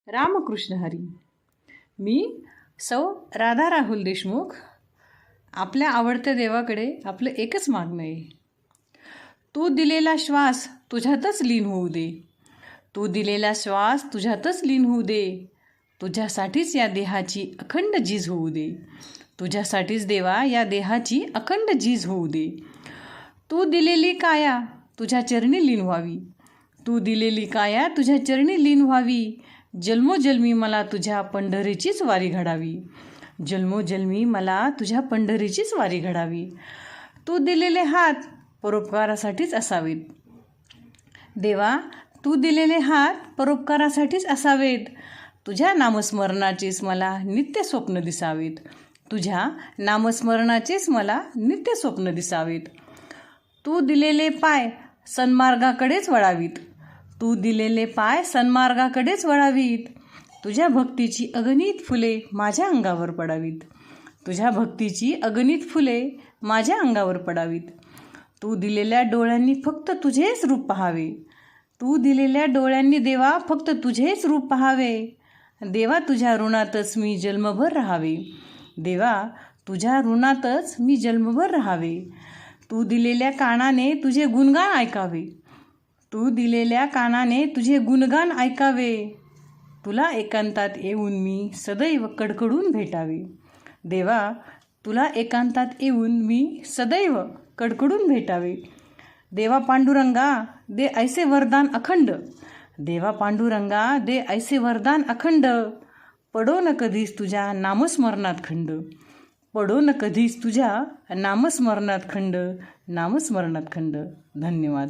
रामकृष्ण हरी. मी सौ राधा राहुल देशमुख. आपल्या आवडत्या देवाकडे आपलं एकच मागणं आहे. तू दिलेला श्वास तुझ्यातच लीन होऊ दे. तू दिलेला श्वास तुझ्यातच लीन होऊ दे. तुझ्यासाठीच या देहाची अखंड झीज होऊ दे. तुझ्यासाठीच देवा या देहाची अखंड झीज होऊ दे. तू दिलेली काया तुझ्या चरणी लीन व्हावी. तू दिलेली काया तुझ्या चरणी लीन व्हावी. जन्मोजन्मी मला तुझ्या पंढरीचीच वारी घडावी. जन्मोजन्मी मला तुझ्या पंढरीचीच वारी घडावी. तू दिलेले हात परोपकारासाठीच असावेत. देवा तू दिलेले हात परोपकारासाठीच असावेत. तुझ्या नामस्मरणाचेच मला नित्य स्वप्न दिसावेत. तुझ्या नामस्मरणाचेच मला नित्य स्वप्न दिसावेत. तू दिलेले पाय सन्मार्गाकडेच वळावीत. तू दिलेले पाय सन्मार्गाकडेच वळावीत. तुझ्या भक्तीची अगणित फुले माझ्या अंगावर पडावीत. तुझ्या भक्तीची अगणित फुले माझ्या अंगावर पडावीत. तू दिलेल्या डोळ्यांनी फक्त तुझेच रूप पाहावे. तू दिलेल्या डोळ्यांनी देवा फक्त तुझेच रूप पाहावे. देवा तुझ्या ऋणातच मी जन्मभर राहावे. देवा तुझ्या ऋणातच मी जन्मभर राहावे. तू दिलेल्या कानाने तुझे गुणगान ऐकावे. तू दिलेल्या कानाने तुझे गुणगान ऐकावे. तुला एकांतात येऊन मी सदैव कडकडून भेटावे. देवा तुला एकांतात येऊन मी सदैव कडकडून भेटावे. देवा पांडुरंगा दे ऐसे वरदान अखंड. देवा पांडुरंगा दे ऐसे वरदान अखंड. पडो न कधीच तुझ्या नामस्मरणात खंड. पडो न कधीच तुझ्या नामस्मरणात खंड. नामस्मरणात खंड. धन्यवाद.